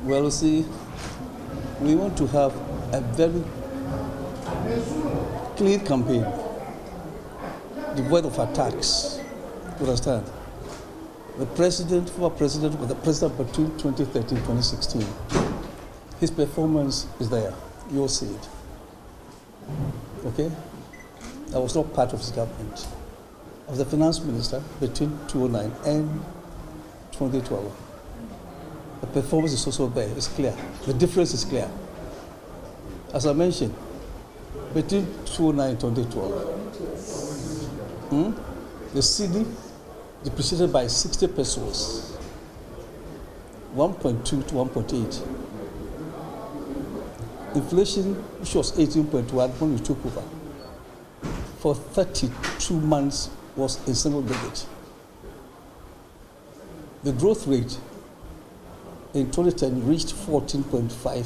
Well, you see, we want to have a very clean campaign, devoid of attacks. You understand? The president, former president, was the president between 2013 and 2016. His performance is there. You'll see it. Okay? I was not part of his government. I was the finance minister between 2009 and 2012. The performance is also there. It's clear. The difference is clear. As I mentioned, between 2009 and 2012, the cedi depreciated by 60 pesos, 1.2 to 1.8. Inflation, which was 18.1 when we took over, for 32 months was in single digit. The growth rate in 2010 reached 14.5%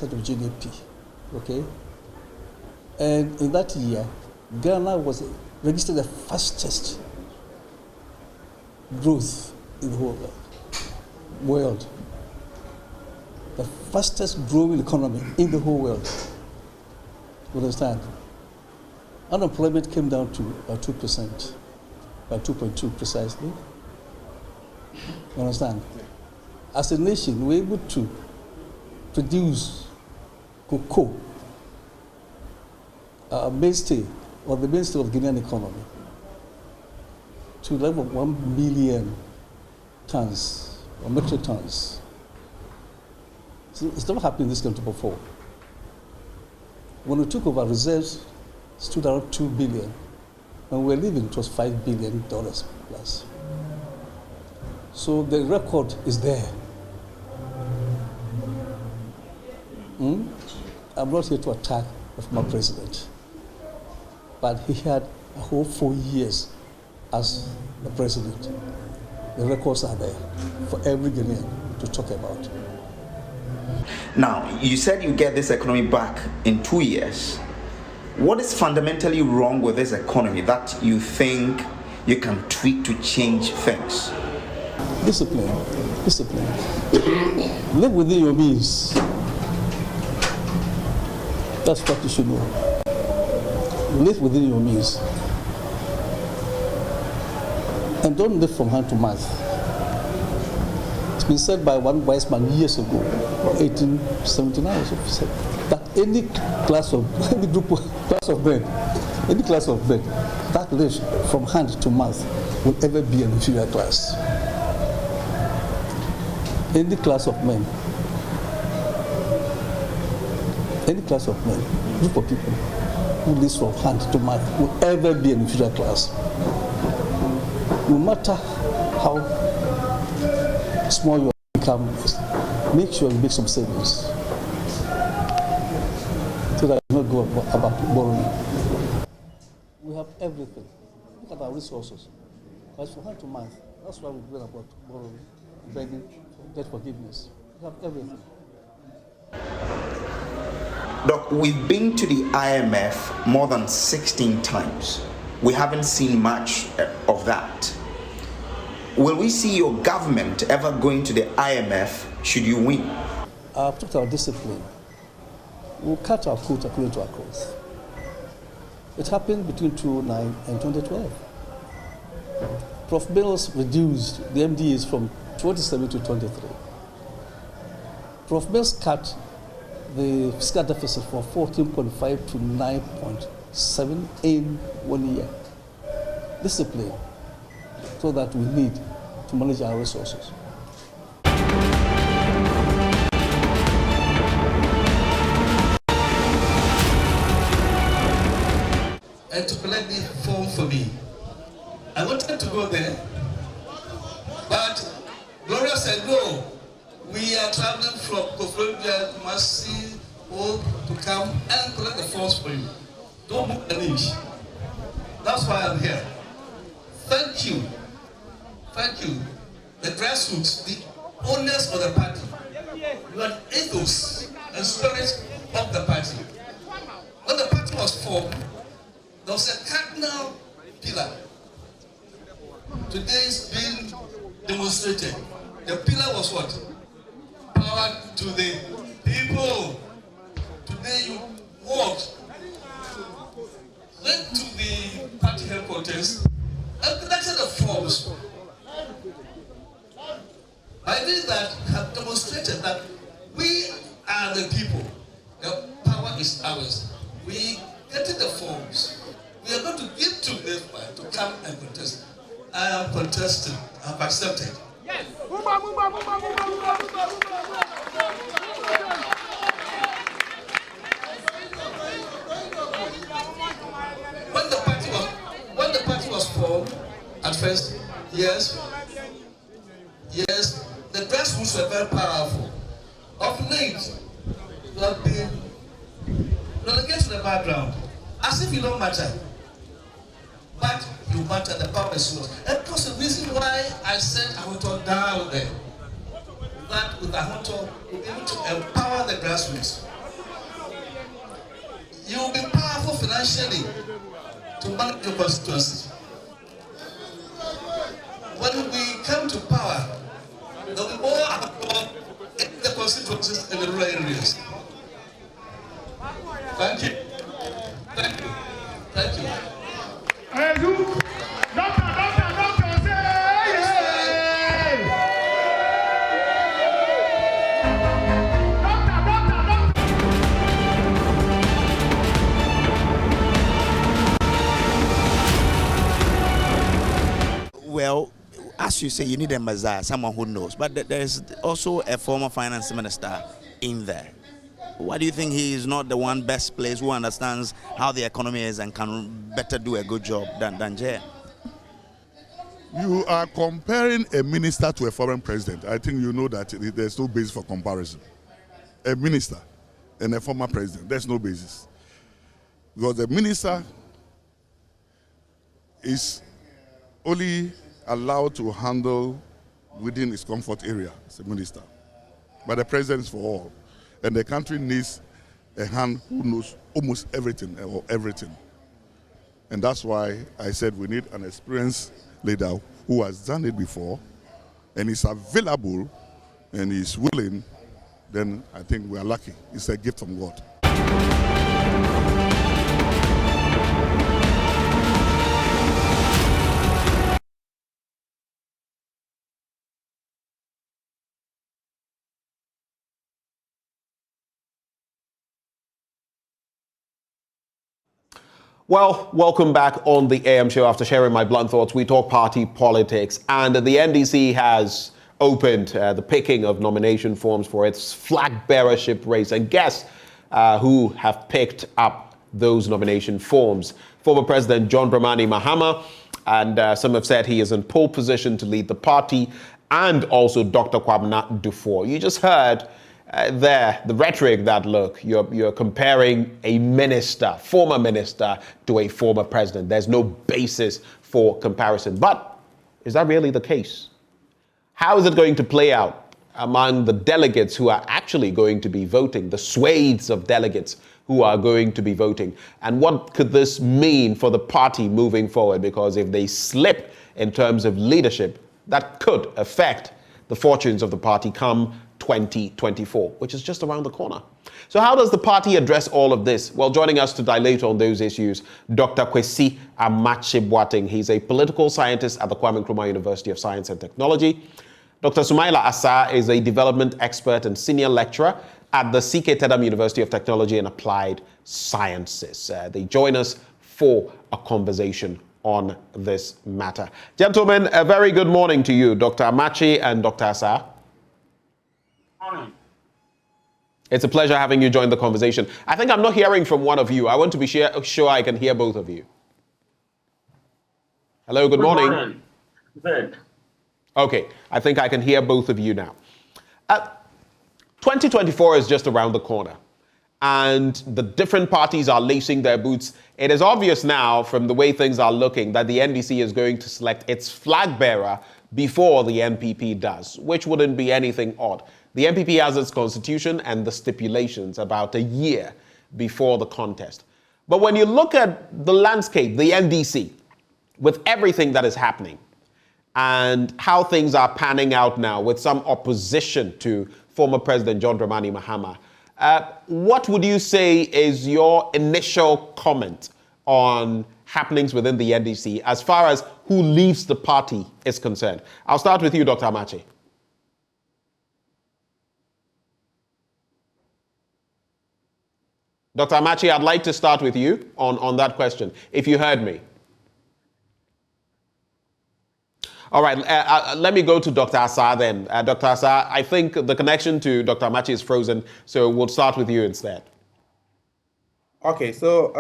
of GDP, okay? And in that year, Ghana was registered the fastest growth in the whole world. The fastest growing economy in the whole world. You understand? Unemployment came down to 2%, by 2.2 precisely. You understand? As a nation, we're able to produce cocoa, mainstay, or the mainstay of the Guinean economy, to the level of 1 million tons, or metric tons. So it's never happened in this country before. When we took over, reserves stood around 2 billion. When we were leaving, it was $5 billion plus. So the record is there. I'm not here to attack the former president, but he had a whole 4 years as the president. The records are there for every Guinean to talk about. Now, you said you get this economy back in 2 years. What is fundamentally wrong with this economy that you think you can tweak to change things? Discipline. Live within your means. That's what you should know. Live within your means. And don't live from hand to mouth. It's been said by one wise man years ago, 1879, said that any class of men that lives from hand to mouth will ever be an inferior class. Any class of men, group of people who lives from hand to mouth will ever be an inferior class. No matter how small your income is, make sure you make some savings so that you don't go about borrowing. We have everything. Look at our resources. But from hand to mouth, that's why we're going about borrowing, begging, debt forgiveness. We have everything. Doc, we've been to the IMF more than 16 times. We haven't seen much of that. Will we see your government ever going to the IMF should you win? I've talked about discipline. We'll cut our coat according to our clothes. It happened between 2009 and 2012. Prof. Mills reduced the MDAs from 27 to 23. Prof. Mills cut the fiscal deficit from 14.5 to 9.7 in 1 year. Discipline, so that we need to manage our resources. And to collect the form for me. I wanted to go there, but Gloria said, no, we are traveling from Kwabena Duffuor to come and collect the forms for you. Don't book an inch. That's why I'm here. Thank you. The grassroots, the owners of the party. You are the ethos and spirit of the party. When the party was formed, there was a cardinal pillar. Today is being demonstrated. The pillar was what? Power to the people. Today you walked, went to the party headquarters and collected the forms. I think that have demonstrated that we are the people. The power is ours. We get the forms. We are going to give to this man to come and contest. I am contesting. I have accepted. Yes. When the party was formed, at first, yes, the grassroots were very powerful. Of late, you have been relegated to the background, as if you don't matter. But you matter, the power is yours. And that was the reason why I sent Ahonto down there. That with Ahonto, we'll be able to empower the grassroots. You will be powerful financially to manage your constituency. When we come to power, there will be more in the constituencies in the rural areas. Thank you. Thank you. Thank you. Well, as you say, you need a Messiah, someone who knows. But there's also a former finance minister in there. Why do you think he is not the one best placed who understands how the economy is and can better do a good job than Jay? You are comparing a minister to a foreign president. I think you know that there's no basis for comparison. A minister and a former president, there's no basis. Because the minister is only allowed to handle within his comfort area as a minister. But the president is for all. And the country needs a hand who knows almost everything or everything. And that's why I said we need an experienced leader who has done it before and is available and is willing. Then I think we are lucky. It's a gift from God. Well, welcome back on the AM show. After sharing my blunt thoughts, we talk party politics, and the NDC has opened the picking of nomination forms for its Flagbearership Race. And guess who have picked up those nomination forms? Former President John Dramani Mahama, and some have said he is in pole position to lead the party, and also Dr. Kwabena Duffuor. You just heard there, the rhetoric that, look, you're comparing a minister, former minister, to a former president. There's no basis for comparison. But is that really the case? How is it going to play out among the delegates who are actually going to be voting, the swathes of delegates who are going to be voting? And what could this mean for the party moving forward? Because if they slip in terms of leadership, that could affect the fortunes of the party come 2024, which is just around the corner. So how does the party address all of this? Well, joining us to dilate on those issues, Dr. Kwesi Amache-Boateng. He's a political scientist at the Kwame Nkrumah University of Science and Technology. Dr. Sumaila Asa is a development expert and senior lecturer at the C.K. Tedam University of Technology and Applied Sciences. They join us for a conversation on this matter. Gentlemen, a very good morning to you, Dr. Amache and Dr. Asa. Morning. It's a pleasure having you join the conversation. I think I'm not hearing from one of you. I want to be sure I can hear both of you. Hello, good morning. Good. Okay, I think I can hear both of you now. 2024 is just around the corner, and the different parties are lacing their boots. It is obvious now from the way things are looking that the NDC is going to select its flag bearer before the NPP does, which wouldn't be anything odd. The NPP has its constitution and the stipulations about a year before the contest. But when you look at the landscape, the NDC, with everything that is happening and how things are panning out now with some opposition to former President John Dramani Mahama. What would you say is your initial comment on happenings within the NDC as far as who leaves the party is concerned? I'll start with you, Dr. Amachi. Dr. Amachi, I'd like to start with you on that question, if you heard me. All right, let me go to Dr. Asar then. Dr. Asar, I think the connection to Dr. Amachi is frozen, so we'll start with you instead. Okay, so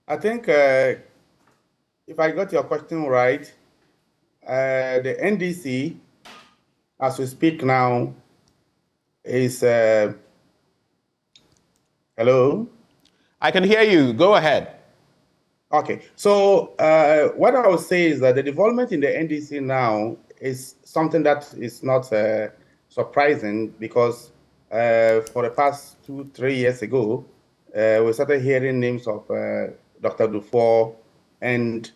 I think if I got your question right, the NDC, as we speak now, is... hello? I can hear you. Go ahead. Okay, so what I would say is that the development in the NDC now is something that is not surprising because for the past 2-3 years ago, we started hearing names of Dr. Duffuor and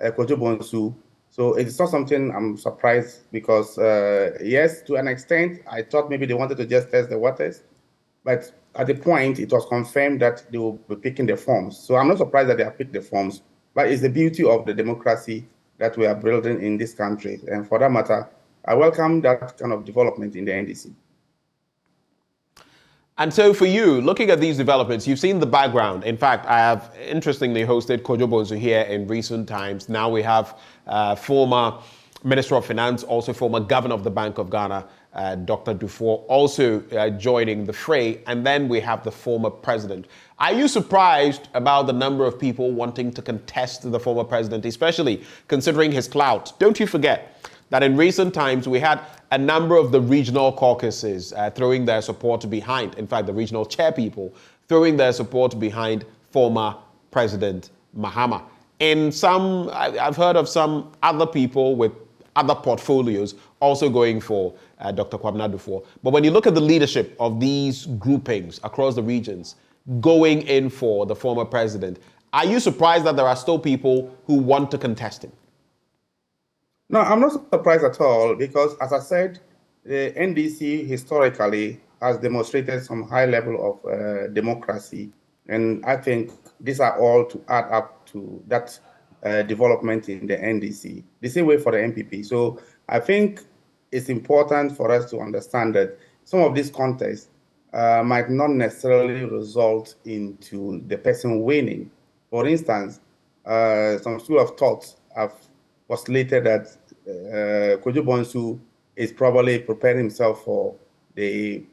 Kwabena. So it's not something I'm surprised because, yes, to an extent, I thought maybe they wanted to just test the waters, but at the point, it was confirmed that they will be picking the forms. So I'm not surprised that they have picked the forms, but it's the beauty of the democracy that we are building in this country. And for that matter, I welcome that kind of development in the NDC. And so for you, looking at these developments, you've seen the background. In fact, I have interestingly hosted Kwabena here in recent times. Now we have former Minister of Finance, also former Governor of the Bank of Ghana, Dr. Duffuor, also joining the fray. And then we have the former president. Are you surprised about the number of people wanting to contest the former president, especially considering his clout? Don't you forget that in recent times we had a number of the regional caucuses throwing their support behind, in fact, the regional chairpeople throwing their support behind former President Mahama. In some, I've heard of some other people with other portfolios also going for Dr. Kwabena Duffuor. But when you look at the leadership of these groupings across the regions going in for the former president, are you surprised that there are still people who want to contest him? No, I'm not surprised at all because, as I said, the NDC historically has demonstrated some high level of democracy. And I think these are all to add up to that development in the NDC. The same way for the MPP. So I think it's important for us to understand that some of these contests might not necessarily result into the person winning. For instance, some school of thought have postulated that Kwabena is probably preparing himself for the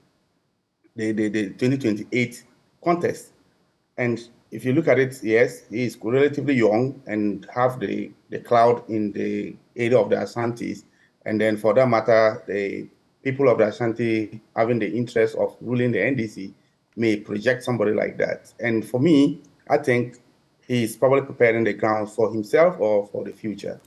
2028 contest. And if you look at it, yes, he is relatively young and have the cloud in the area of the Ashantis. And then for that matter, the people of the Ashanti having the interest of ruling the NDC may project somebody like that. And for me, I think he's probably preparing the ground for himself or for the future.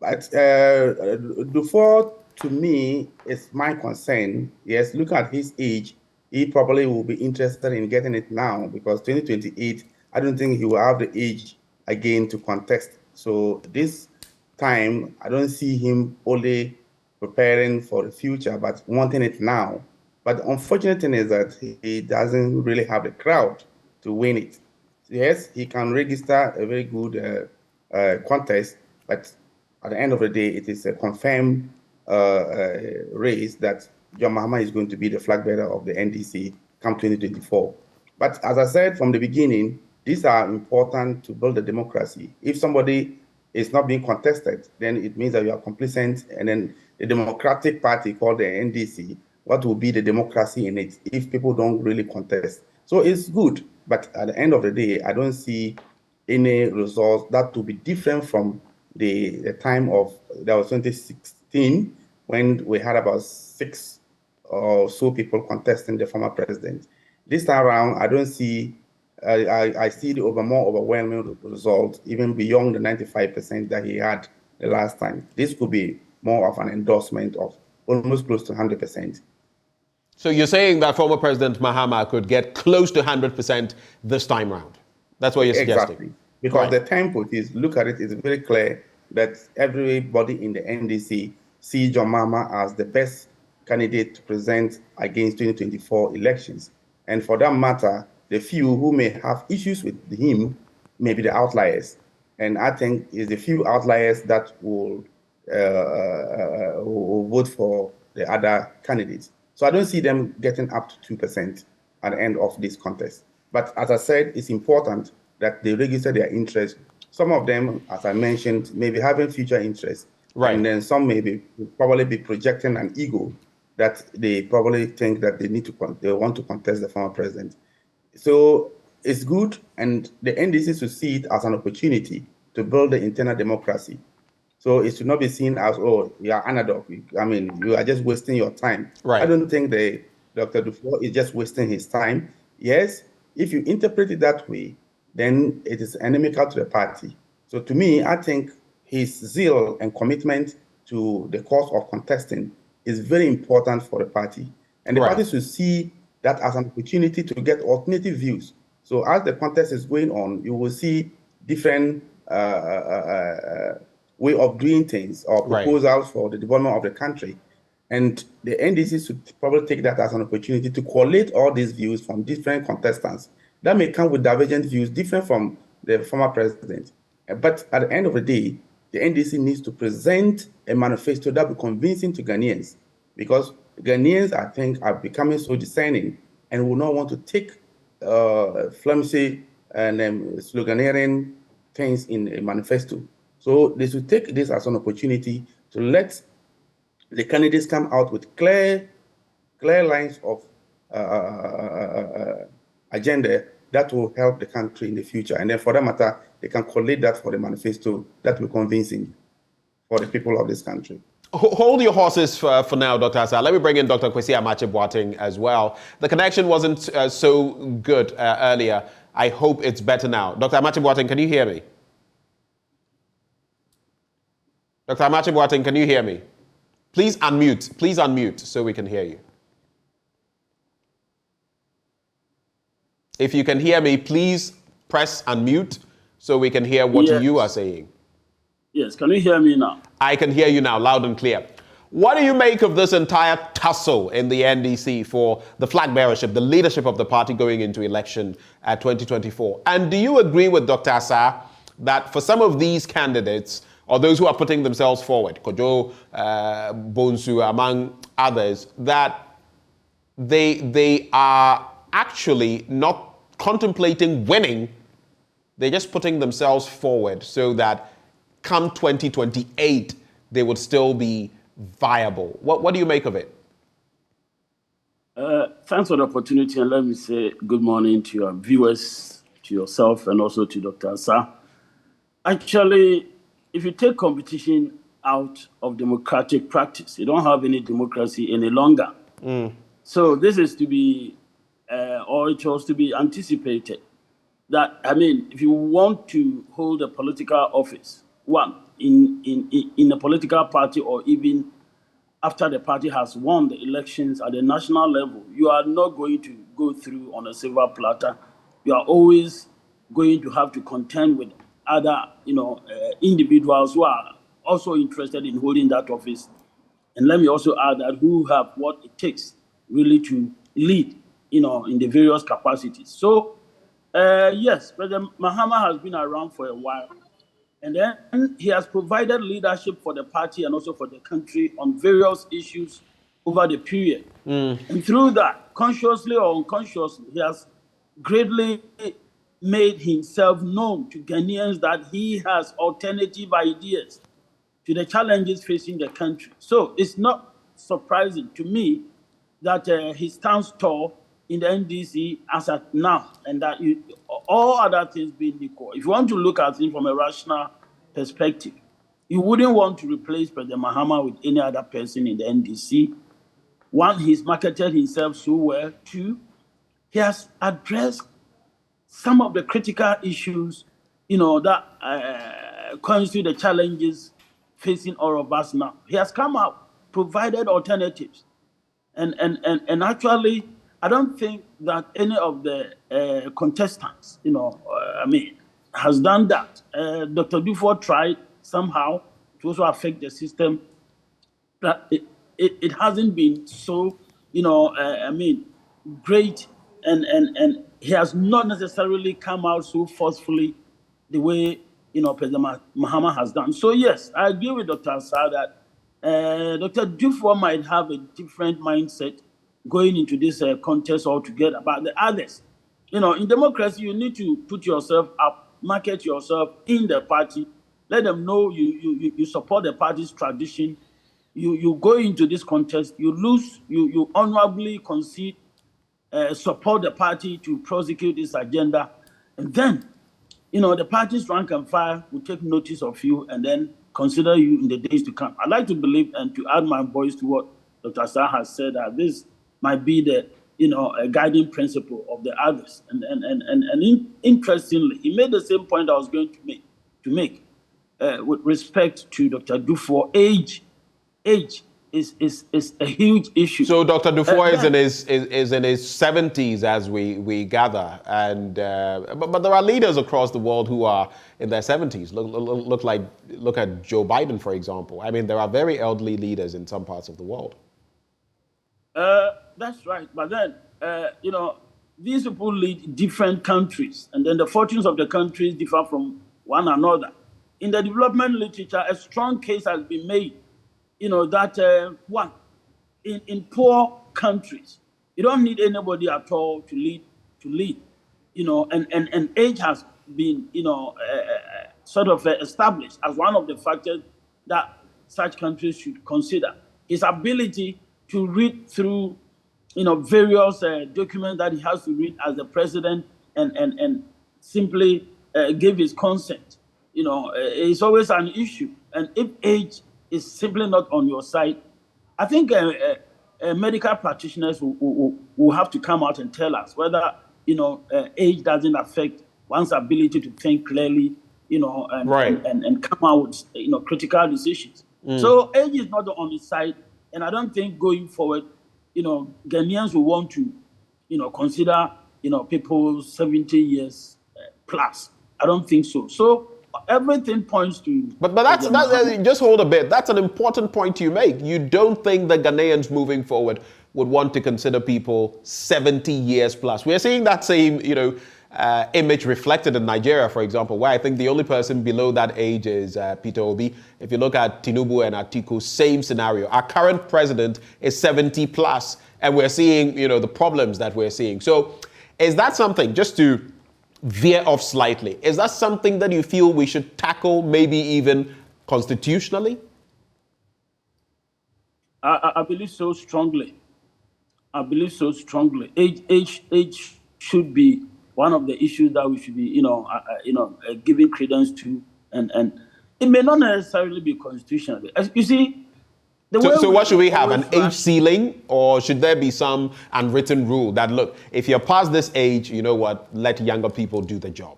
But Duffuor, to me, is my concern. Yes, look at his age. He probably will be interested in getting it now because 2028, I don't think he will have the age again to contest. So this time, I don't see him only preparing for the future, but wanting it now. But the unfortunate thing is that he doesn't really have the crowd to win it. Yes, he can register a very good contest, but at the end of the day, it is a confirmed race that John Mahama is going to be the flag bearer of the NDC come 2024. But as I said from the beginning, these are important to build a democracy. If somebody is not being contested, then it means that you are complacent, and then the Democratic Party called the NDC, what will be the democracy in it if people don't really contest? So it's good, but at the end of the day, I don't see any results that will be different from the time of, that was 2016, when we had about 6 or so people contesting the former president. This time around, I don't see, I see the more overwhelming result, even beyond the 95% that he had the last time. This could be more of an endorsement of almost close to 100%. So you're saying that former President Mahama could get close to 100% this time around? That's what you're suggesting? Exactly. Because the tempo is, look at it, it's very clear that everybody in the NDC see John Mahama as the best candidate to present against 2024 elections. And for that matter, the few who may have issues with him may be the outliers. And I think it's the few outliers that will vote for the other candidates. So I don't see them getting up to 2% at the end of this contest. But as I said, it's important that they register their interest. Some of them, as I mentioned, may be having future interests. Right. And then some may probably be projecting an ego that they probably think that they want to contest the former president. So it's good, and the NDC should see it as an opportunity to build the internal democracy. So it should not be seen as, oh, you are underdog. I mean, you are just wasting your time. Right. I don't think Dr. Duffuor is just wasting his time. Yes, if you interpret it that way, then it is inimical to the party. So to me, I think his zeal and commitment to the cause of contesting is very important for the party. And the party should see that as an opportunity to get alternative views. So as the contest is going on, you will see different way of doing things or proposals for the development of the country. And the NDC should probably take that as an opportunity to collate all these views from different contestants that may come with divergent views different from the former president. But at the end of the day, the NDC needs to present a manifesto that will be convincing to Ghanaians, because Ghanaians, I think, are becoming so discerning and will not want to take flimsy and sloganeering things in a manifesto. So they should take this as an opportunity to let the candidates come out with clear lines of agenda that will help the country in the future. And then for that matter, they can collate that for the manifesto that will be convincing for the people of this country. Hold your horses for now, Dr. Asa. Let me bring in Dr. Kwesi Amakye-Boateng as well. The connection wasn't so good earlier. I hope it's better now. Dr. Amakye-Boateng, can you hear me? Dr. Amakye-Boateng, can you hear me? Please unmute so we can hear you. If you can hear me, please press unmute so we can hear what you are saying. Yes, can you hear me now? I can hear you now, loud and clear. What do you make of this entire tussle in the NDC for the flag bearership, the leadership of the party going into election at 2024? And do you agree with Dr. Asa that for some of these candidates, or those who are putting themselves forward, Kojo, Bonsu, among others, that they are actually not contemplating winning, they're just putting themselves forward so that come 2028, they would still be viable? What do you make of it? Thanks for the opportunity, and let me say good morning to your viewers, to yourself, and also to Dr. Asa. Actually, if you take competition out of democratic practice, you don't have any democracy any longer. So this is to be, or it was to be anticipated, that, I mean, if you want to hold a political office, one, in a political party, or even after the party has won the elections at the national level, you are not going to go through on a silver platter. You are always going to have to contend with other, individuals who are also interested in holding that office. And let me also add that who have what it takes really to lead, in the various capacities. So, yes, President Mahama has been around for a while. And then he has provided leadership for the party and also for the country on various issues over the period. And through that, consciously or unconsciously, he has greatly made himself known to Ghanaians that he has alternative ideas to the challenges facing the country. So it's not surprising to me that he stands tall in the NDC as at now, and that all other things being equal. If you want to look at it from a rational perspective, you wouldn't want to replace President Mahama with any other person in the NDC. One, he's marketed himself so well. Two, he has addressed some of the critical issues, that constitute the challenges facing all of us now. He has come out, provided alternatives. And actually, I don't think that any of the contestants, has done that. Dr. Duffuor tried somehow to also affect the system. That it hasn't been so, great, and he has not necessarily come out so forcefully the way, President Mahama has done. So yes, I agree with Dr. Asar that Dr. Duffuor might have a different mindset going into this contest altogether, but the others, in democracy, you need to put yourself up, market yourself in the party, let them know you support the party's tradition. You go into this contest, you lose, you honorably concede, support the party to prosecute this agenda, and then, the party's rank and file will take notice of you and then consider you in the days to come. I'd like to believe and to add my voice to what Dr. Asar has said, that this might be the, a guiding principle of the others. And interestingly, he made the same point I was going to make with respect to Dr. Duffuor. Age is a huge issue. So Dr. Duffuor is in his 70s, as we gather, and but there are leaders across the world who are in their 70s. Look at Joe Biden, for example. I mean, there are very elderly leaders in some parts of the world. That's right, but then these people lead different countries, and then the fortunes of the countries differ from one another. In the development literature, a strong case has been made. That one, in poor countries, you don't need anybody at all to lead, and age has been, sort of established as one of the factors that such countries should consider. His ability to read through, various documents that he has to read as the president and simply give his consent, is always an issue. And if age is simply not on your side, I think medical practitioners will have to come out and tell us whether age doesn't affect one's ability to think clearly, and come out with critical decisions. So age is not on his side, and I don't think going forward, Ghanaians will want to, consider people 70 years plus. I don't think so. So everything points to. But that's just hold a bit. That's an important point you make. You don't think the Ghanaians moving forward would want to consider people 70 years plus. We're seeing that same, image reflected in Nigeria, for example, where I think the only person below that age is Peter Obi. If you look at Tinubu and Atiku, same scenario. Our current president is 70 plus, and we're seeing, the problems that we're seeing. So is that something, just to veer off slightly, is that something that you feel we should tackle, maybe even constitutionally? I believe so strongly. Age should be one of the issues that we should be, giving credence to, and it may not necessarily be constitutional. As you see. So what should we have, an age ceiling, or should there be some unwritten rule that, look, if you're past this age, you know what, let younger people do the job?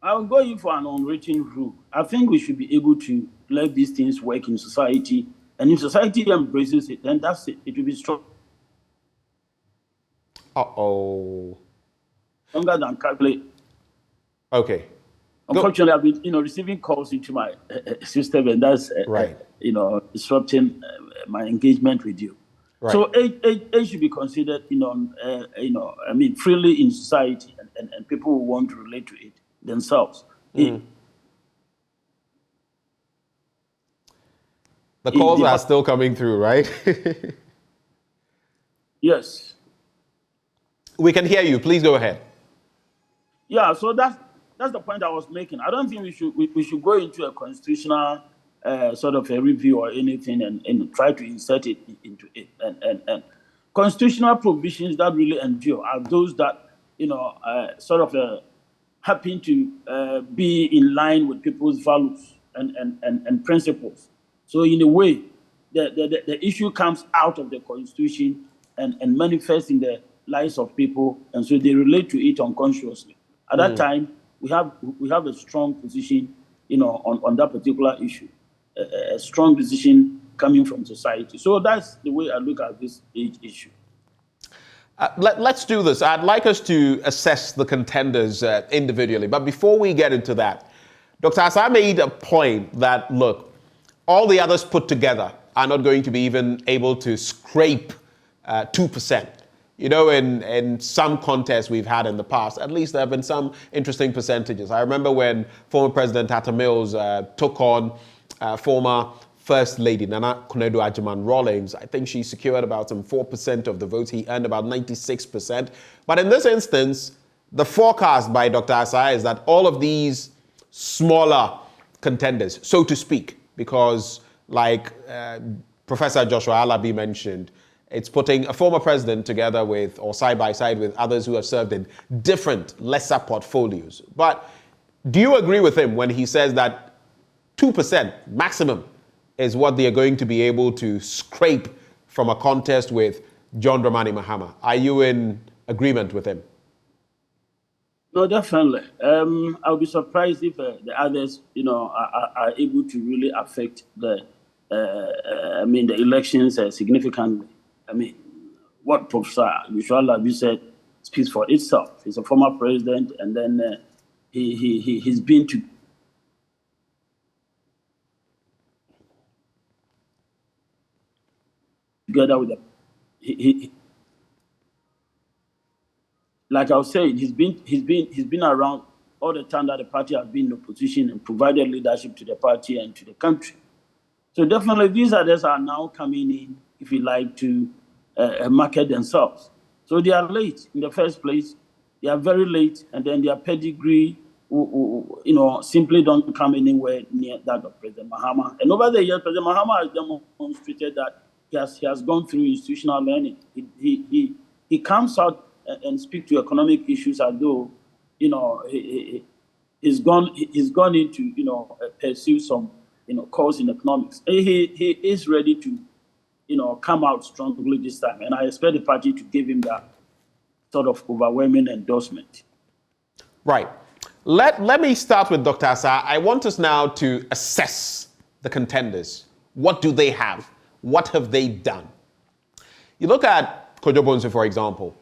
I'll go in for an unwritten rule. I think we should be able to let these things work in society, and if society embraces it, then that's it. It will be strong. Longer than calculate. Okay. Unfortunately, I've been, receiving calls into my system, and that's right. Disrupting my engagement with you. Right. So age should be considered, freely in society, and people will want to relate to it themselves. The calls are still coming through, right? Yes. We can hear you. Please go ahead. Yeah. So that's the point I was making. I don't think we should go into a constitutional sort of a review or anything and try to insert it into it. And constitutional provisions that really endure are those that happen to be in line with people's values and principles. So in a way, the issue comes out of the Constitution and manifests in the lives of people, and so they relate to it unconsciously. At that time, we have a strong position, on that particular issue, a strong decision coming from society. So that's the way I look at this age issue. Let's do this. I'd like us to assess the contenders individually. But before we get into that, Dr. Asar made a point that, look, all the others put together are not going to be even able to scrape 2%. You know, in some contests we've had in the past, at least there have been some interesting percentages. I remember when former President Atta Mills took on former First Lady Nana Konadu-Agyeman-Rawlings. I think she secured about some 4% of the votes. He earned about 96%. But in this instance, the forecast by Dr. Asai is that all of these smaller contenders, so to speak, because like Professor Joshua Alabi mentioned, it's putting a former president together with, or side by side with others who have served in different, lesser portfolios. But do you agree with him when he says that 2% maximum is what they are going to be able to scrape from a contest with John Dramani Mahama? Are you in agreement with him? No, definitely. I'll be surprised if the others, are able to really affect the elections significantly. What Professor Alabi said speaks for itself. He's a former president, and then he's been together with like I was saying, he's been around all the time that the party has been in opposition and provided leadership to the party and to the country. So definitely these others are now coming in, if you like, to market themselves. So they are late in the first place. They are very late, and then their pedigree, simply don't come anywhere near that of President Mahama. And over the years, President Mahama has demonstrated that he has gone through institutional learning. He comes out and speaks to economic issues as though, he's gone into, pursue some, course in economics. He is ready to, come out strongly this time. And I expect the party to give him that sort of overwhelming endorsement. Right. Let me start with Dr. Asa. I want us now to assess the contenders. What do they have? What have they done? You look at Kojo Bonsu, for example,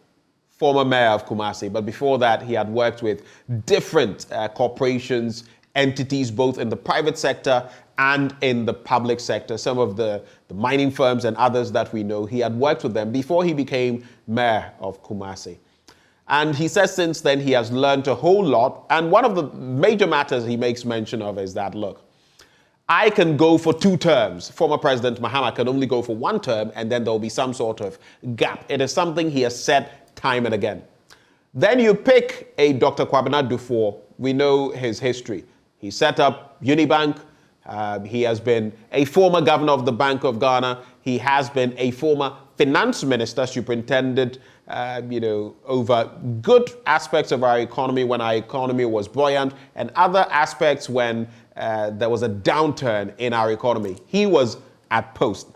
former mayor of Kumasi, but before that, he had worked with different corporations, entities, both in the private sector and in the public sector. Some of the mining firms and others that we know, he had worked with them before he became mayor of Kumasi. And he says since then he has learned a whole lot. And one of the major matters he makes mention of is that, look, I can go for 2 terms. Former President Mahama can only go for 1 term, and then there'll be some sort of gap. It is something he has said time and again. Then you pick a Dr. Kwabena Duffuor. We know his history. He set up Unibank. He has been a former governor of the Bank of Ghana. He has been a former finance minister, superintendent, over good aspects of our economy when our economy was buoyant, and other aspects when there was a downturn in our economy. He was at post.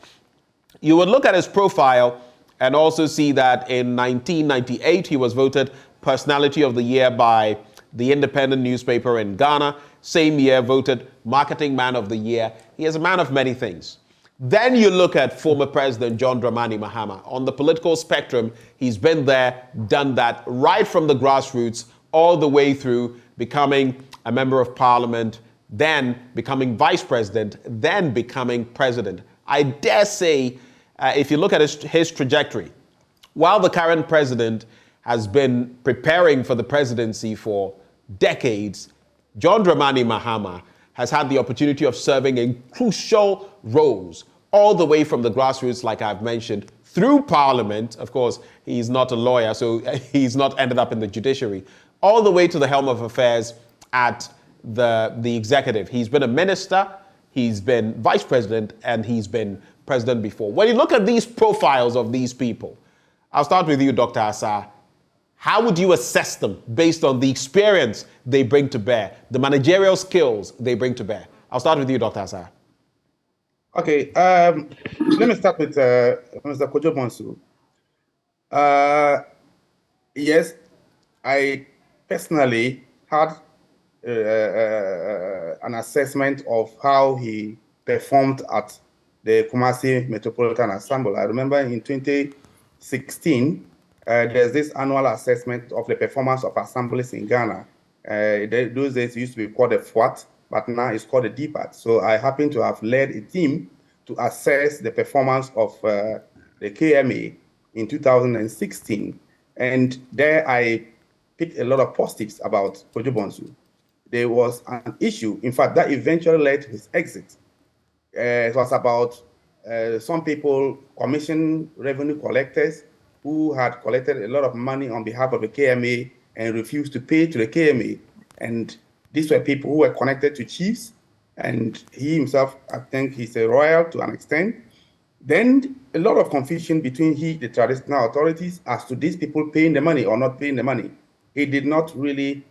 You would look at his profile and also see that in 1998, he was voted Personality of the Year by the Independent newspaper in Ghana. Same year, voted Marketing Man of the Year. He is a man of many things. Then you look at former President John Dramani Mahama. On the political spectrum, he's been there, done that, right from the grassroots all the way through becoming a member of parliament, then becoming vice president, then becoming president. I dare say, if you look at his trajectory, while the current president has been preparing for the presidency for decades, John Dramani Mahama has had the opportunity of serving in crucial roles all the way from the grassroots, like I've mentioned, through parliament. Of course, he's not a lawyer, so he's not ended up in the judiciary, all the way to the helm of affairs at the executive. He's been a minister, he's been vice president, and he's been president before. When you look at these profiles of these people, I'll start with you, Dr. Asa. How would you assess them based on the experience they bring to bear, the managerial skills they bring to bear? I'll start with you, Dr. Asa. Okay, let me start with Mr. Kojo Bonsu. Yes, I personally had an assessment of how he performed at the Kumasi Metropolitan Assembly. I remember in 2016, there's this annual assessment of the performance of assemblies in Ghana. Those days it used to be called a FWAT, but now it's called a DPAT. So I happen to have led a team to assess the performance of the KMA in 2016. And there I picked a lot of positives about Kojo Bonsu. There was an issue, in fact, that eventually led to his exit. It was about some people, commission revenue collectors, who had collected a lot of money on behalf of the KMA and refused to pay to the KMA. And these were people who were connected to chiefs, and he himself, I think he's a royal to an extent. Then a lot of confusion between the traditional authorities as to these people paying the money or not paying the money. He did not really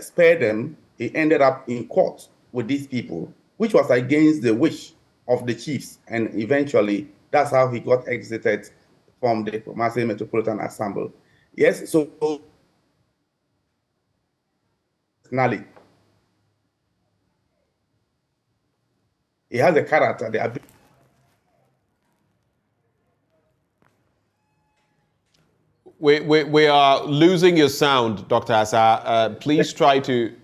spare them. He ended up in court with these people, which was against the wish of the chiefs. And eventually, that's how he got exited from the Kumasi Metropolitan Assembly. Yes, so personally, he has a character, the ability. We are losing your sound, Dr. Asa. Please try to...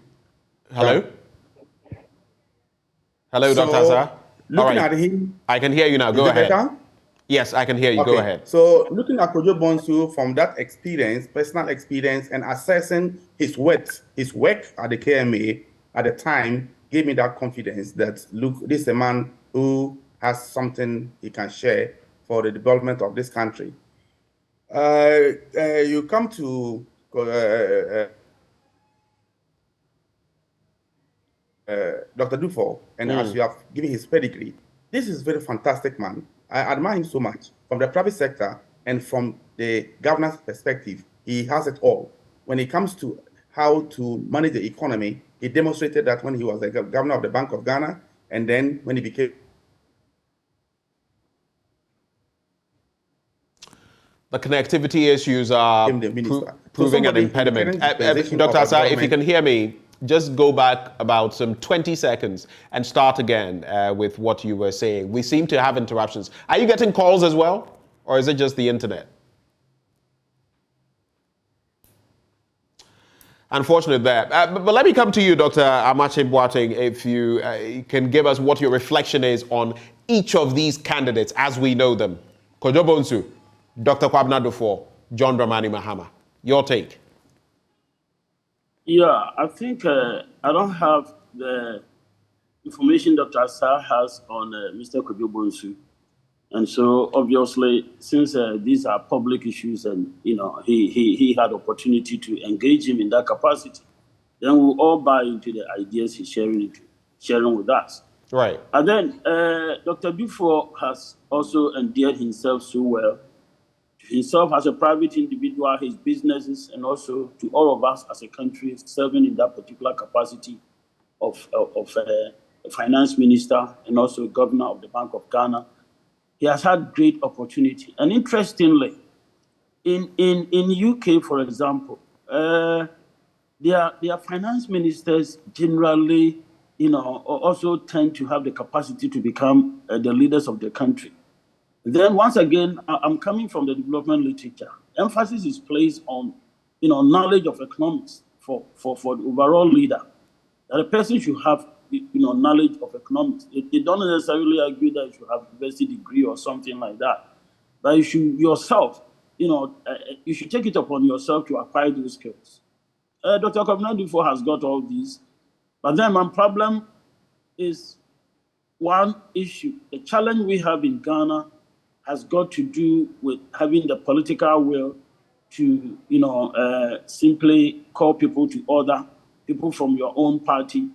Hello? Hello, Dr. Asa. Looking at him... I can hear you now. Go ahead. Better? Yes, I can hear you. Okay. Go ahead. So looking at Kojo Bonsu from that experience, personal experience, and assessing his work at the KMA at the time gave me that confidence that, look, this is a man who has something he can share for the development of this country. You come to Dr. Duffuor, and as you have given his pedigree, this is a very fantastic man. I admire him so much. From the private sector and from the governance perspective, he has it all. When it comes to how to manage the economy, he demonstrated that when he was the governor of the Bank of Ghana, and then when he became... The connectivity issues are proving an impediment. Dr. Asa, if you can hear me, just go back about some 20 seconds and start again with what you were saying. We seem to have interruptions. Are you getting calls as well? Or is it just the internet? Unfortunate there. But let me come to you, Dr. Amache Boateng, if you can give us what your reflection is on each of these candidates as we know them. Kojo Bonsu, Dr. Kwabena Duffuor, John Dramani Mahama. Your take. Yeah, I think I don't have the information Dr. Asa has on Mr. Kojo Bonsu. And so obviously, since these are public issues and, you know, he had opportunity to engage him in that capacity, then we'll all buy into the ideas he's sharing with us. Right. And then Dr. Duffuor has also endeared himself so well to himself as a private individual, his businesses, and also to all of us as a country serving in that particular capacity of a finance minister and also governor of the Bank of Ghana. He has had great opportunity. And interestingly, in UK, for example, their finance ministers generally, you know, also tend to have the capacity to become the leaders of the country. Then once again, I'm coming from the development literature. Emphasis is placed on, you know, knowledge of economics for the overall leader. That a person should have, you know, knowledge of economics. They don't necessarily agree that you should have a university degree or something like that. But you should yourself, you know, you should take it upon yourself to acquire those skills. Dr. Kwabena Duffuor has got all these. But then my problem is one issue. The challenge we have in Ghana has got to do with having the political will to, you know, simply call people to order, people from your own party.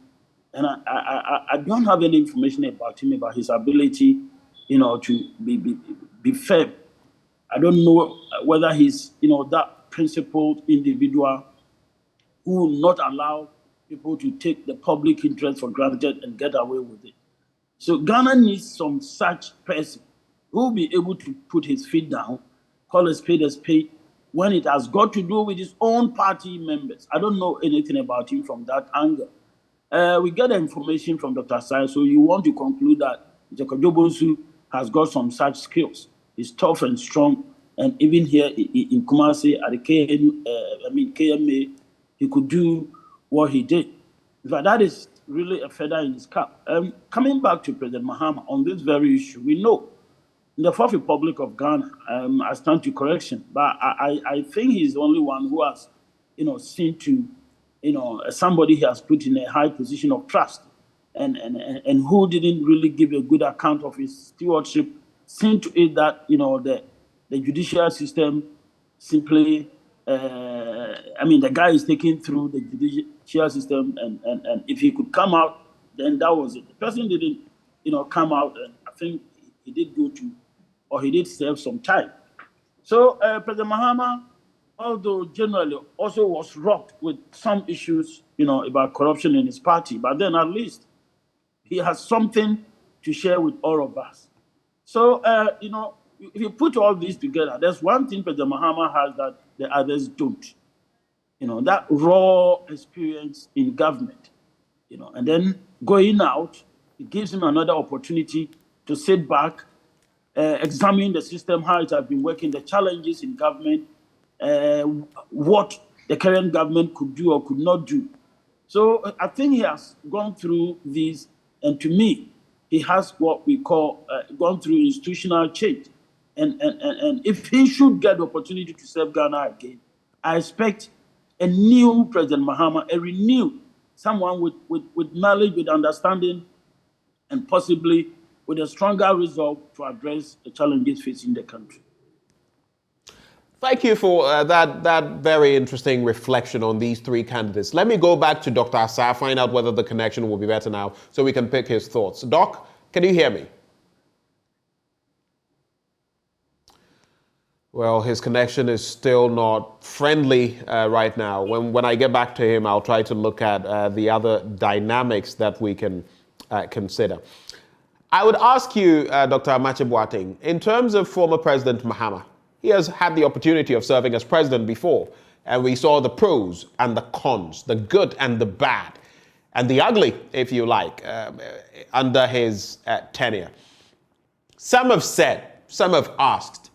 And I don't have any information about him, about his ability, you know, to be firm. I don't know whether he's, you know, that principled individual who will not allow people to take the public interest for granted and get away with it. So Ghana needs some such person who will be able to put his feet down, call a spade, when it has got to do with his own party members. I don't know anything about him from that angle. We get the information from Dr. Sai, so you want to conclude that Kojo Bonsu has got some such skills. He's tough and strong, and even here in Kumasi at the KMA, he could do what he did. In fact, that is really a feather in his cap. Coming back to President Mahama on this very issue, we know in the Fourth Republic of Ghana, I stand to correction, but I think he's the only one who has, seen to, somebody he has put in a high position of trust and who didn't really give a good account of his stewardship, seen to it that, the judicial system simply, the guy is taken through the judicial system and if he could come out, then that was it. The person didn't, come out, and I think he did go to, or he did serve some time. So President Mahama, although generally also was rocked with some issues, about corruption in his party, but then at least he has something to share with all of us. So, if you put all these together, there's one thing President Mahama has that the others don't. That raw experience in government, and then going out, it gives him another opportunity to sit back, examine the system, how it has been working, the challenges in government, what the current government could do or could not do. So I think he has gone through these, and to me, he has what we call gone through institutional change. And if he should get the opportunity to serve Ghana again, I expect a new President Mahama, a renewed, someone with knowledge, with understanding, and possibly with a stronger resolve to address the challenges facing the country. Thank you for that very interesting reflection on these three candidates. Let me go back to Dr. Asah, find out whether the connection will be better now so we can pick his thoughts. Doc, can you hear me? Well, his connection is still not friendly right now. When I get back to him, I'll try to look at the other dynamics that we can consider. I would ask you, Dr. Amakye Boateng, in terms of former President Mahama, he has had the opportunity of serving as president before, and we saw the pros and the cons, the good and the bad, and the ugly, if you like, under his tenure. Some have said, some have asked,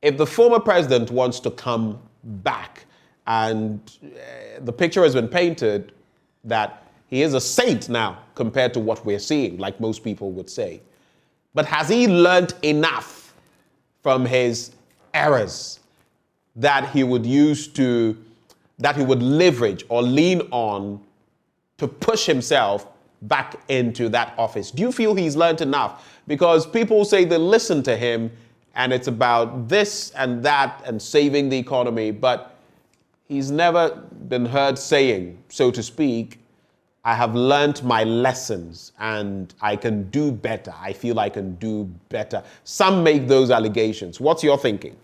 if the former president wants to come back, and the picture has been painted that he is a saint now compared to what we're seeing, like most people would say. But has he learned enough from his errors that he would leverage or lean on to push himself back into that office? Do you feel he's learned enough? Because people say they listen to him and it's about this and that and saving the economy, but he's never been heard saying, so to speak, I have learned my lessons and I can do better. I feel I can do better. Some make those allegations. What's your thinking?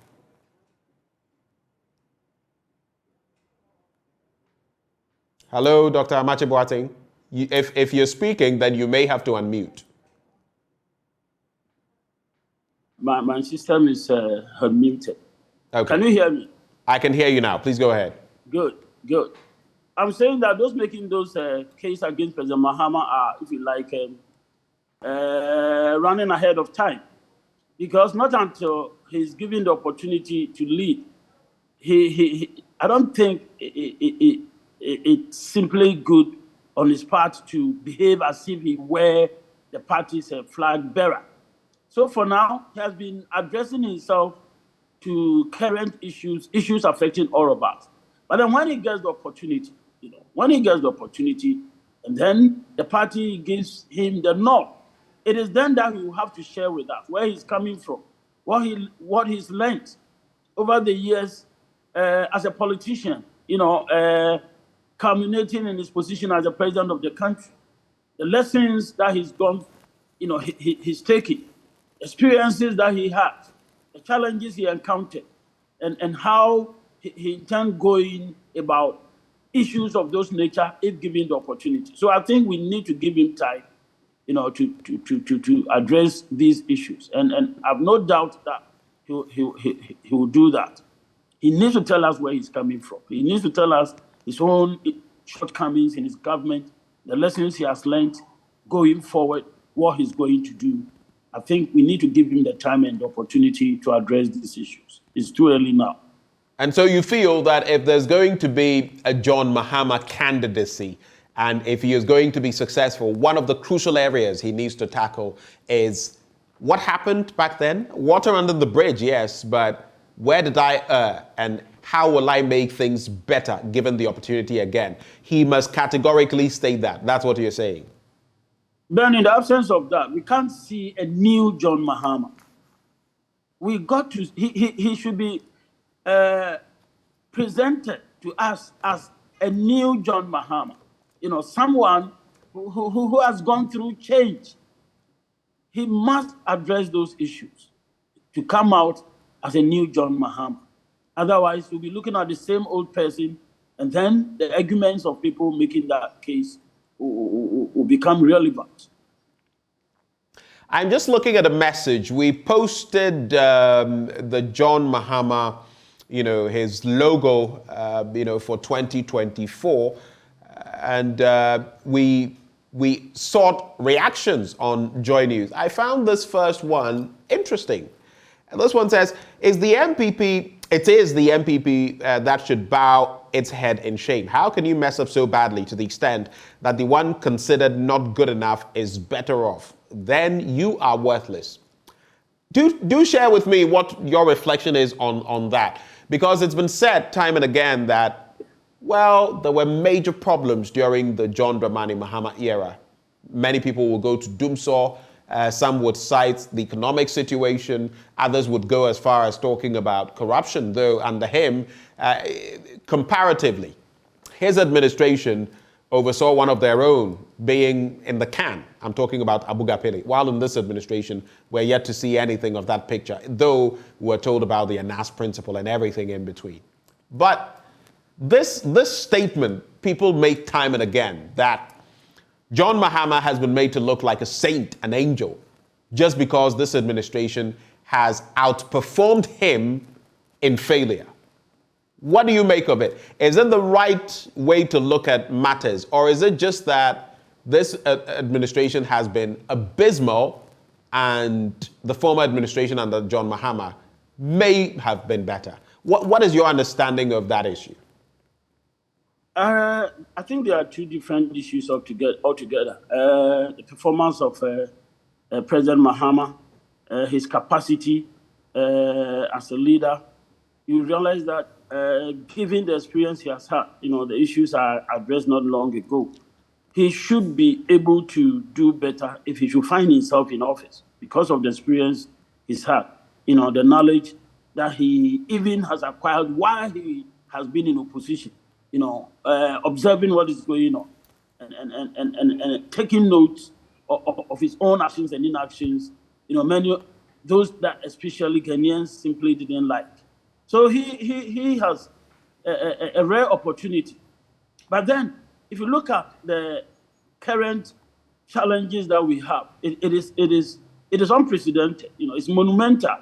Hello, Dr. Amakye Boateng. If you're speaking, then you may have to unmute. My system is unmuted. Okay. Can you hear me? I can hear you now. Please go ahead. Good. I'm saying that those making those cases against President Mahama are, if you like, running ahead of time. Because not until he's given the opportunity to lead, I don't think it's simply good on his part to behave as if he were the party's flag bearer. So for now, he has been addressing himself to current issues affecting all of us. But then when he gets the opportunity, and then the party gives him the nod, it is then that he will have to share with us where he's coming from, what he's learned over the years as a politician, culminating in his position as the president of the country, the lessons that he's gone, he's taken, experiences that he had, the challenges he encountered, and how he intends going about issues of those nature if given the opportunity. So I think we need to give him time, to address these issues. And I've no doubt that he will do that. He needs to tell us where he's coming from. He needs to tell us his own shortcomings in his government, the lessons he has learned going forward, what he's going to do. I think we need to give him the time and the opportunity to address these issues. It's too early now. And so you feel that if there's going to be a John Mahama candidacy And if he is going to be successful, one of the crucial areas he needs to tackle is what happened back then. Water under the bridge, yes, but where did I err? And how will I make things better given the opportunity again? He must categorically state that. That's what you're saying. Then in the absence of that, we can't see a new John Mahama. We got to, he should be presented to us as a new John Mahama. You know, someone who has gone through change. He must address those issues to come out as a new John Mahama. Otherwise, we'll be looking at the same old person, and then the arguments of people making that case will become relevant. I'm just looking at a message. We posted the John Mahama, his logo, for 2024, and we sought reactions on Joy News. I found this first one interesting. And this one says, it is the MPP that should bow its head in shame. How can you mess up so badly to the extent that the one considered not good enough is better off? Then you are worthless. Do share with me what your reflection is on that. Because it's been said time and again that, well, there were major problems during the John Dramani Mahama era. Many people will go to Dumsor. Some would cite the economic situation. Others would go as far as talking about corruption, though under him, comparatively, his administration oversaw one of their own being in the can. I'm talking about Abu Gapili. While in this administration, we're yet to see anything of that picture, though we're told about the Anas principle and everything in between. But this statement, people make time and again, that John Mahama has been made to look like a saint, an angel, just because this administration has outperformed him in failure. What do you make of it? Is it the right way to look at matters, or is it just that this administration has been abysmal and the former administration under John Mahama may have been better? What is your understanding of that issue? I think there are two different issues altogether. The performance of President Mahama, his capacity as a leader. You realize that given the experience he has had, the issues are addressed not long ago. He should be able to do better if he should find himself in office because of the experience he's had, the knowledge that he even has acquired while he has been in opposition. Observing what is going on and taking notes of his own actions and inactions, many those that especially Ghanaians simply didn't like. So he has a rare opportunity. But then, if you look at the current challenges that we have, it is unprecedented. It's monumental.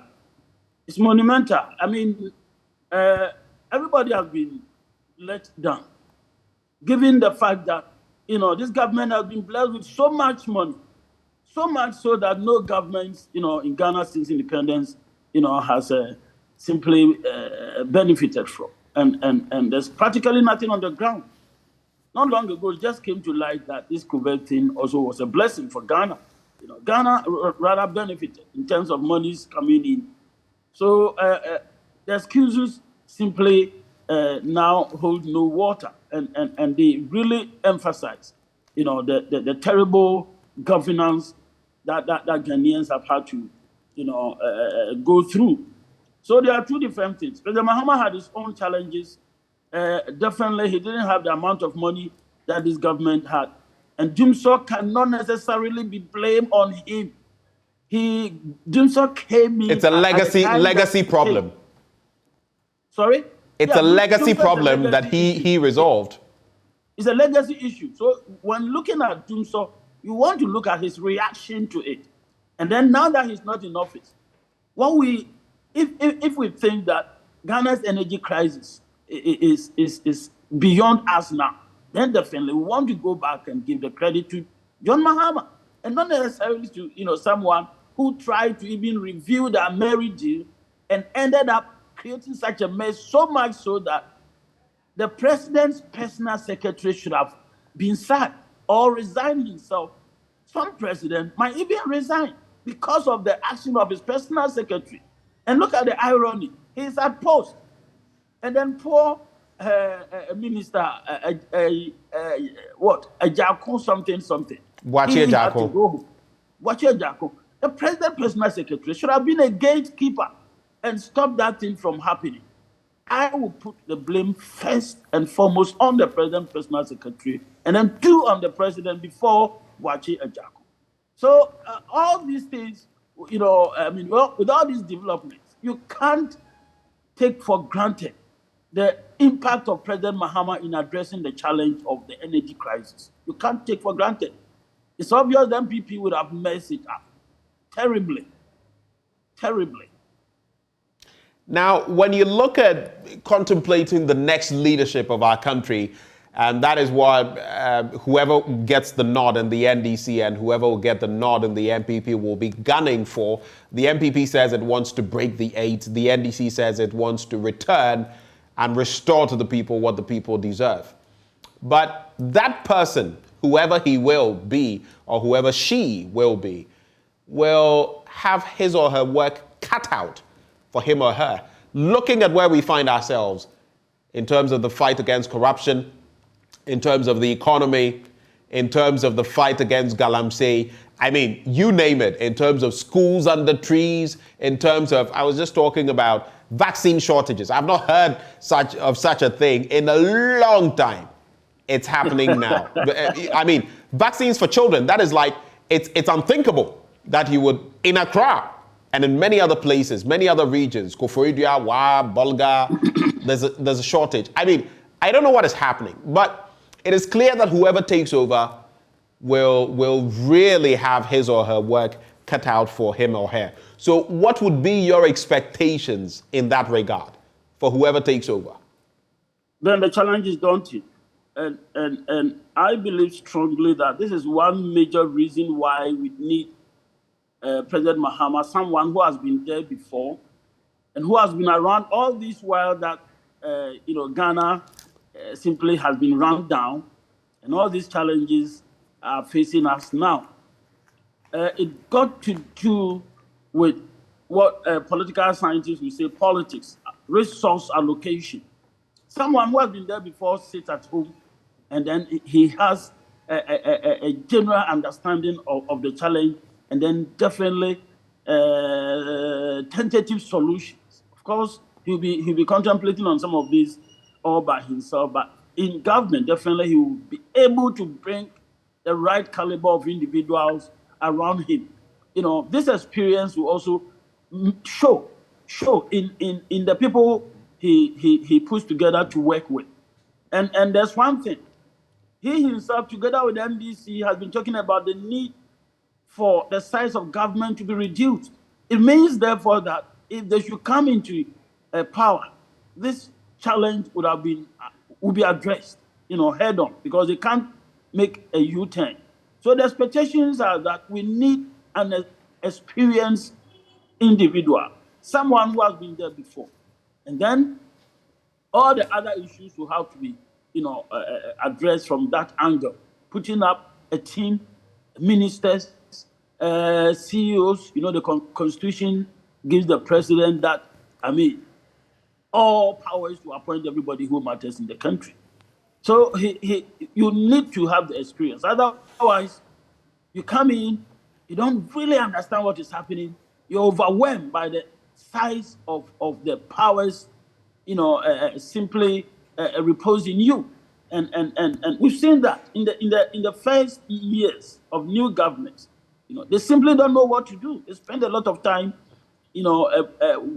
It's monumental. I mean, everybody has been let down, given the fact that this government has been blessed with so much money, so much so that no government in Ghana since independence has simply benefited from, and there's practically nothing on the ground. Not long ago, it just came to light that this COVID thing also was a blessing for Ghana. Ghana rather benefited in terms of monies coming in. So the excuses simply now hold no water, and they really emphasize, the terrible governance that Ghanaians have had to, go through. So there are two different things. President Mahama had his own challenges. Definitely, he didn't have the amount of money that this government had, and Dumsor cannot necessarily be blamed on him. Dumsor came in. It's a legacy problem. Sorry. It's a legacy problem that he resolved. It's a legacy issue. So when looking at Dumsor, you want to look at his reaction to it. And then now that he's not in office, if we think that Ghana's energy crisis is beyond us now, then definitely we want to go back and give the credit to John Mahama, and not necessarily to someone who tried to even review the Ameri deal and ended up creating such a mess, so much so that the president's personal secretary should have been sacked or resigned himself, some president might even resign because of the action of his personal secretary. And look at the irony. He's at post. And then poor minister, a Jacko something. Wachie Jacko. Wachie Jacko. The president's personal secretary should have been a gatekeeper and stop that thing from happening. I will put the blame first and foremost on the president's personal secretary, and then two on the president before Wachie Jacko. So all these things, with all these developments, you can't take for granted the impact of President Mahama in addressing the challenge of the energy crisis. You can't take for granted. It's obvious that MPP would have messed it up terribly. Now, when you look at contemplating the next leadership of our country, and that is what whoever gets the nod in the NDC and whoever will get the nod in the MPP will be gunning for. The MPP says it wants to break the 8. The NDC says it wants to return and restore to the people what the people deserve. But that person, whoever he will be or whoever she will be, will have his or her work cut out for him or her. Looking at where we find ourselves in terms of the fight against corruption, in terms of the economy, in terms of the fight against galamsey, I mean, you name it, in terms of schools under trees, in terms of, I was just talking about vaccine shortages. I've not heard of such a thing in a long time. It's happening now. I mean, vaccines for children, that is like, it's unthinkable that you would, in Accra and in many other places, many other regions, Koforidua, Wa, Bolga, there's a shortage. I mean, I don't know what is happening, but it is clear that whoever takes over will really have his or her work cut out for him or her. So what would be your expectations in that regard for whoever takes over? Then the challenge is daunting. And I believe strongly that this is one major reason why we need President Mahama, someone who has been there before and who has been around all this while that Ghana simply has been run down, and all these challenges are facing us now. It got to do with what political scientists will say politics, resource allocation. Someone who has been there before sits at home, and then he has a general understanding of the challenge, and then definitely tentative solutions. Of course, he'll be contemplating on some of these all by himself, but in government, definitely he will be able to bring the right caliber of individuals around him. This experience will also show in the people he puts together to work with. And there's one thing. He himself, together with the NDC, has been talking about the need for the size of government to be reduced. It means, therefore, that if they should come into power, this challenge would be addressed, head on, because they can't make a U-turn. So the expectations are that we need an experienced individual, someone who has been there before. And then all the other issues will have to be, addressed from that angle, putting up a team, ministers, CEOs. The Constitution gives the president that, all powers to appoint everybody who matters in the country. So you need to have the experience. Otherwise, you come in, you don't really understand what is happening. You're overwhelmed by the size of the powers, simply repose in you. And we've seen that in the first years of new governments. They simply don't know what to do. They spend a lot of time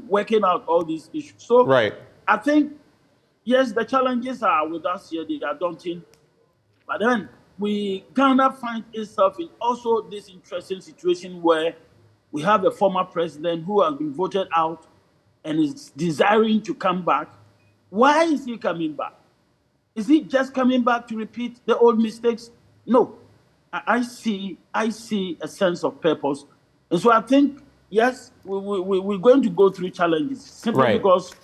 working out all these issues. So right. I think, yes, the challenges are with us here, they are daunting. But then Ghana finds itself in also this interesting situation where we have a former president who has been voted out and is desiring to come back. Why is he coming back? Is he just coming back to repeat the old mistakes? No. I see a sense of purpose. And so I think, yes, we're going to go through challenges simply because,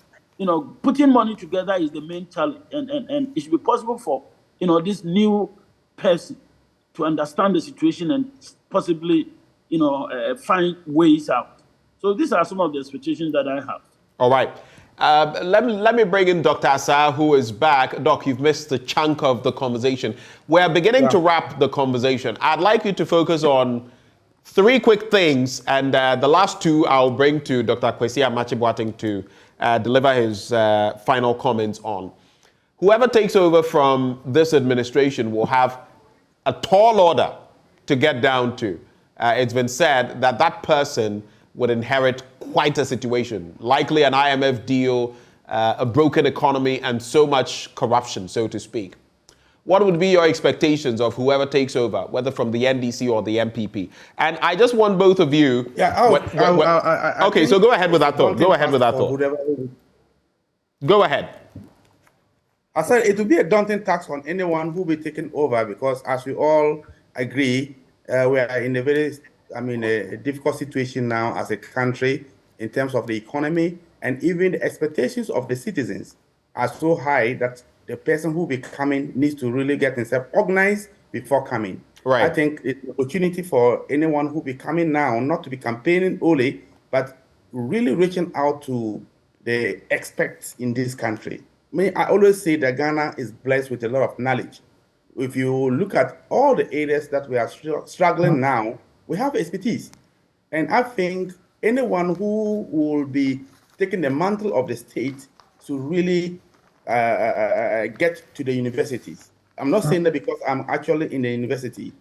putting money together is the main challenge. And it should be possible for, this new person to understand the situation and possibly, find ways out. So these are some of the expectations that I have. All right. Let me bring in Dr. Asa, who is back. Doc, you've missed a chunk of the conversation. We're beginning to wrap the conversation. I'd like you to focus on 3 quick things, and the last 2 I'll bring to Dr. Kwesi Amakye-Boateng to deliver his final comments on. Whoever takes over from this administration will have a tall order to get down to. It's been said that that person would inherit quite a situation, likely an IMF deal, a broken economy, and so much corruption, so to speak. What would be your expectations of whoever takes over, whether from the NDC or the MPP? And I just want both of you... Okay, so go ahead with that thought. Go ahead with that thought. Go ahead. I said it will be a daunting task on anyone who will be taken over because, as we all agree, we are in a difficult situation now as a country in terms of the economy, and even the expectations of the citizens are so high that the person who will be coming needs to really get himself organized before coming. Right. I think it's an opportunity for anyone who will be coming now not to be campaigning only, but really reaching out to the experts in this country. I always say that Ghana is blessed with a lot of knowledge. If you look at all the areas that we are struggling now, we have expertise. And I think anyone who will be taking the mantle of the state to really get to the universities. I'm not saying that because I'm actually in the university,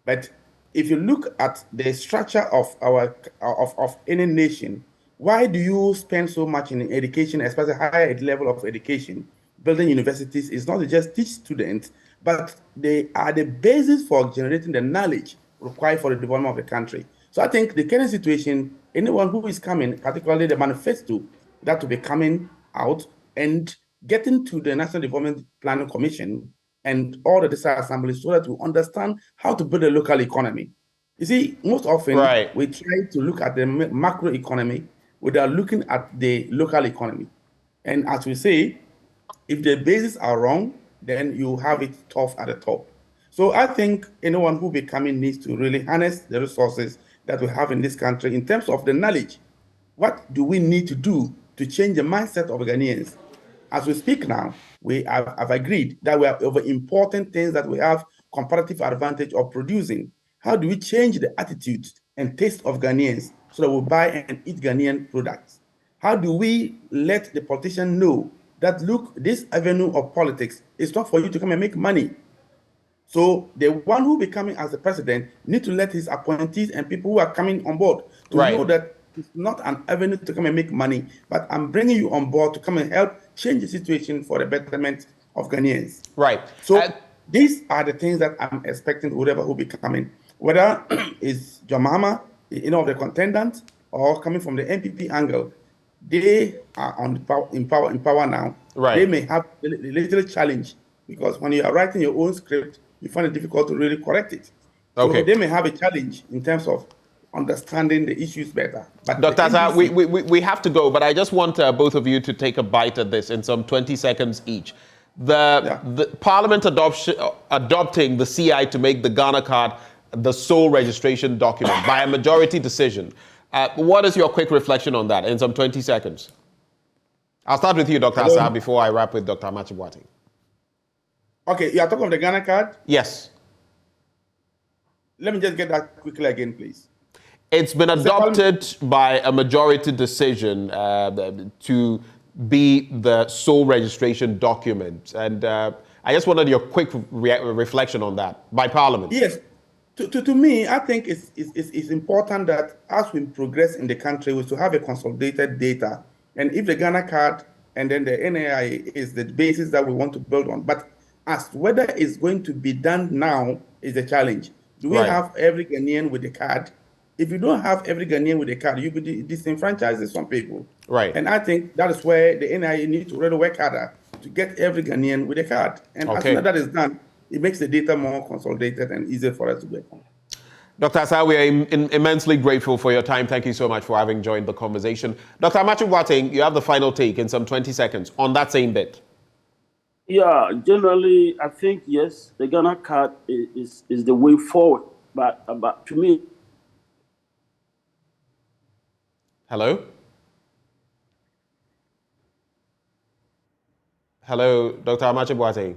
but if you look at the structure of of any nation, why do you spend so much in education, especially higher level of education? Building universities is not to just teach students, but they are the basis for generating the knowledge required for the development of the country. So I think the current situation, anyone who is coming, particularly the manifesto that will be coming out and getting to the National Development Planning Commission and all the district assemblies so that we understand how to build a local economy. You see, most often we try to look at the macro economy without looking at the local economy. And as we say, if the bases are wrong, then you have it tough at the top. So I think anyone who becoming needs to really harness the resources that we have in this country in terms of the knowledge. What do we need to do to change the mindset of Ghanaians? As we speak now, we have agreed that we have over important things that we have comparative advantage of producing. How do we change the attitude and taste of Ghanaians so that we buy and eat Ghanaian products? How do we let the politician know that, look, this avenue of politics is not for you to come and make money? So the one who be coming as the president need to let his appointees and people who are coming on board to know that it's not an avenue to come and make money, but I'm bringing you on board to come and help change the situation for the betterment of Ghanaians. Right. So these are the things that I'm expecting whoever who be coming, whether it's John Mahama, of the contenders, or coming from the MPP angle. They are in power now. Right. They may have a little challenge because when you are writing your own script, you find it difficult to really correct it. So they may have a challenge in terms of understanding the issues better. But Dr. Asa, we have to go, but I just want both of you to take a bite at this in some 20 seconds each. The Parliament adopting the CI to make the Ghana card the sole registration document by a majority decision. What is your quick reflection on that in some 20 seconds? I'll start with you, Dr. Asa, before I wrap with Dr. Amakye-Boateng. Okay, you are talking of the Ghana card? Yes. Let me just get that quickly again, please. It's been adopted by a majority decision to be the sole registration document. And I just wanted your quick reflection on that by Parliament. Yes. To me, I think it's important that as we progress in the country, we should have a consolidated data. And if the Ghana card and then the NAI is the basis that we want to build on. But as whether it's going to be done now is the challenge. Do we have every Ghanaian with the card? If you don't have every Ghanaian with a card, you will disenfranchise some people. Right. And I think that is where the NIA needs to really work harder to get every Ghanaian with a card. And as soon as that is done, it makes the data more consolidated and easier for us to work on. Dr. Asa, we are immensely grateful for your time. Thank you so much for having joined the conversation. Dr. Amakye-Boateng, you have the final take in some 20 seconds on that same bit. Yeah, generally, I think yes, the Ghana card is the way forward. But to me, Hello? Hello, Dr. Amache Boateng.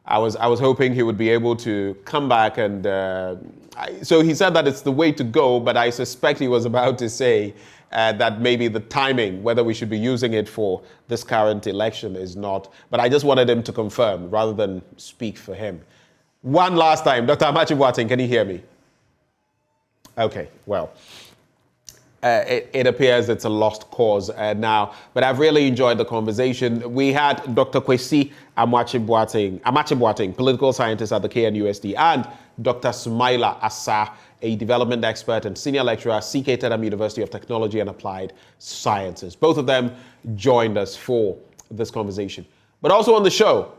I was hoping he would be able to come back and so he said that it's the way to go, but I suspect he was about to say that maybe the timing, whether we should be using it for this current election is not. But I just wanted him to confirm rather than speak for him. One last time, Dr. Amache Boateng, can you hear me? Okay, well. It appears it's a lost cause now, but I've really enjoyed the conversation. We had Dr. Kwesi Amache Boateng, political scientist at the KNUST, and Dr. Sumaila Asa, a development expert and senior lecturer at CK Tedham University of Technology and Applied Sciences. Both of them joined us for this conversation. But also on the show,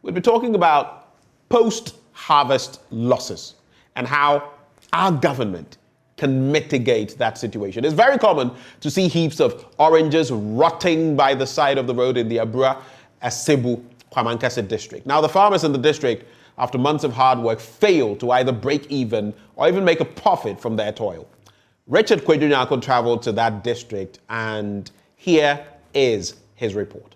we'll be talking about post-harvest losses and how our government can mitigate that situation. It's very common to see heaps of oranges rotting by the side of the road in the Abura, Asebu, Kwamankase district. Now, the farmers in the district, after months of hard work, failed to either break even or even make a profit from their toil. Richard Kwedunyako traveled to that district, and here is his report.